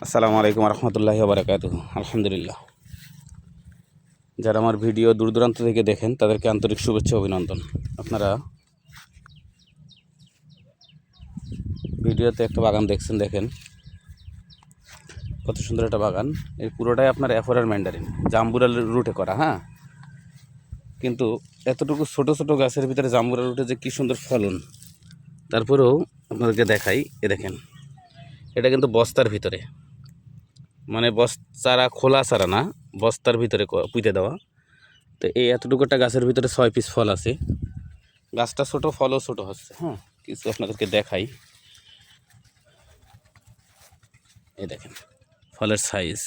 আসসালামু আলাইকুম রহমতুল্লাহি ওয়া বারাকাতুহু। আলহামদুলিল্লাহ, যারা আমার ভিডিও দূর দূরান্ত থেকে দেখেন তাদেরকে আন্তরিক শুভেচ্ছা অভিনন্দন। আপনারা ভিডিওতে একটা বাগান দেখছেন, দেখেন কত সুন্দর একটা বাগান। এই পুরোটাই আপনার অ্যাফোরার ম্যান্ডারিন জাম্বুরাল রুটে করা। হ্যাঁ, কিন্তু এতটুকু ছোট ছোট গাছের ভিতরে জাম্বুরা রুটে যে কী সুন্দর ফলন, তারপরেও আপনাদেরকে দেখাই। এ দেখেন, এটা কিন্তু বস্তার ভিতরে, মানে চারা খোলা চারা না, বস্তার ভিতরে পুঁতে দেওয়া। তো এই এতটুকু একটা গাছের ভিতরে 6 পিস ফল আছে। গাছটা ছোট, ফলও ছোট হচ্ছে। হ্যাঁ, কিছু আপনাদেরকে দেখাই। এই দেখেন ফলের সাইজ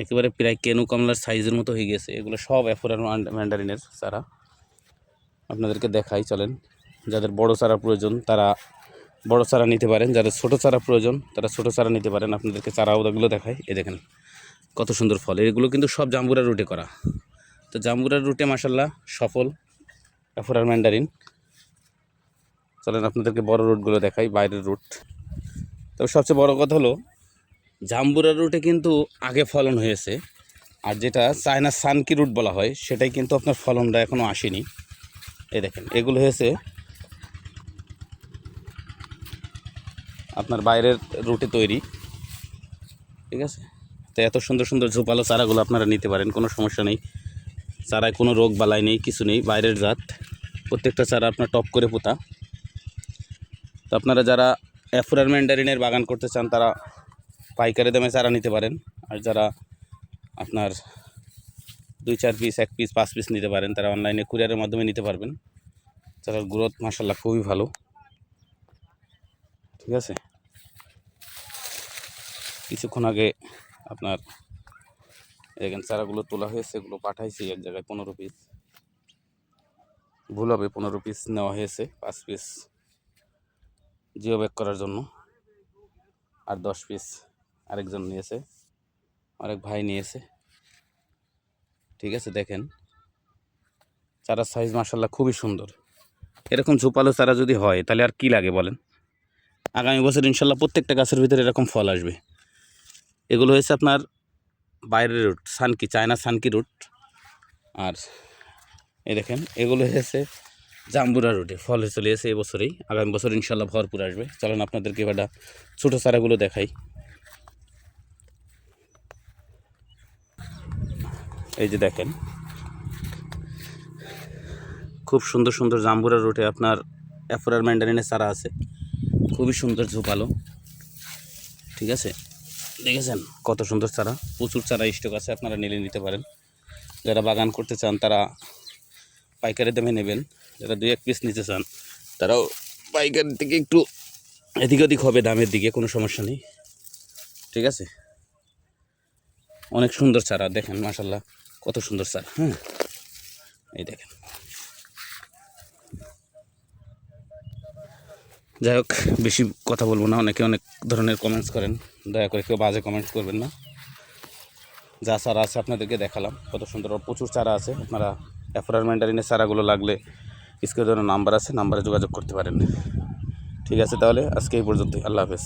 একেবারে প্রায় কেনু কমলার সাইজের মতো হয়ে গেছে। এগুলো সব অ্যাফোরার ম্যান্ডারিনের চারা। আপনাদেরকে দেখাই, চলেন। যাদের বড় চারা প্রয়োজন তারা বড় চারা নিতে পারেন, যাদের ছোট চারা প্রয়োজন তারা ছোট চারা নিতে পারেন। আপনাদেরকে চারা ওগুলো দেখাই। এই দেখেন কত সুন্দর ফল। এগুলো কিন্তু সব জাম্বুরা রুটে করা। তো জাম্বুরার রুটে মাশাল্লাহ সফল অ্যাফোরার ম্যান্ডারিন। চলেন আপনাদেরকে বড় রুটগুলো দেখাই, বাইরের রুট। তবে সবচেয়ে বড় কথা হলো জাম্বুরা রুটে কিন্তু আগে ফলন হয়েছে, আর যেটা চায়না সানকি রুট বলা হয় সেটাই কিন্তু আপনার ফলনটা এখনও আসেনি। এই দেখেন এগুলো হয়েছে আপনার বাইরের রুটে তৈরি। ঠিক আছে, তো এত সুন্দর সুন্দর ঝোপালো চারাগুলো আপনারা নিতে পারেন, কোনো সমস্যা নেই। চারায় কোনো রোগ বালাই নেই, কিছু নেই। বাইরের জাত, প্রত্যেকটা চারা আপনার টপ করে পোতা। তো আপনারা যারা অ্যাফোরার ম্যান্ডারিনের বাগান করতে চান তারা পাইকারি দামে চারা নিতে পারেন। আর যারা আপনার 2-4 পিস, 1 পিস, 5 পিস নিতে পারেন, তারা অনলাইনে কুরিয়ারের মাধ্যমে নিতে পারবেন। চারার গ্রোথ মাশাল্লাহ খুবই ভালো। ঠিক আছে, কিছুক্ষণ আগে আপনার এখানে চারাগুলো তোলা হয়েছে, এগুলো পাঠাইছি এক জায়গায় 15 পিস। ভুল হবে, 15 পিস নেওয়া হয়েছে, 5 পিস জিও ব্যাগ করার জন্য, আর 10 পিস আরেকজন নিয়েছে, আরেক ভাই নিয়েছে। ঠিক আছে, দেখেন চারার সাইজ মাশাল্লাহ খুবই সুন্দর। এরকম ঝোপালো চারা যদি হয় তাহলে আর কি লাগে বলেন। আগামী বছর ইনশাল্লাহ প্রত্যেকটা গাছের ভিতরে এরকম ফল আসবে। এগুলো হয়েছে আপনার বাইরের রুট, সানকি, চায়না সানকি রুট। আর এই দেখেন এগুলো হয়েছে জাম্বুরা রুটে, ফল চলে এসে এবছরেই। আগামী বছর ইনশাল্লাহ ভরপুর আসবে। চলেন আপনাদেরকে এবার ছোটো চারাগুলো দেখাই। এই যে দেখেন খুব সুন্দর সুন্দর জাম্বুরা রুটে আপনার অ্যাফোরার ম্যান্ডারিনের চারা আছে, খুবই সুন্দর ঝোপালো। ঠিক আছে, দেখেছেন কত সুন্দর চারা, প্রচুর চারা স্টক আছে, আপনারা নিলে নিতে পারেন। যারা বাগান করতে চান তারা পাইকারি দামে নেবেন, যারা 2-1 পিস নিতে চান তারাও পাইকারি থেকে একটু এদিক ওদিক হবে দামের দিকে, কোনো সমস্যা নেই। ঠিক আছে, অনেক সুন্দর চারা, দেখেন মাশাল্লাহ কত সুন্দর চারা। হ্যাঁ, এই দেখেন। যাই হোক, বেশি কথা বলবো না, অনেকে অনেক ধরনের কমেন্টস করেন, দয়া করে কেউ বাজে কমেন্টস করবেন না। যা চারা আছে আপনাদেরকে দেখালাম, কত সুন্দর প্রচুর চারা আছে। আপনারা অ্যাফোরার ম্যান্ডারিনের চারাগুলো লাগলে স্ক্রিনে নাম্বার আছে, নাম্বারে যোগাযোগ করতে পারেন। ঠিক আছে, তাহলে আজকে এই পর্যন্তই। আল্লাহ হাফেজ।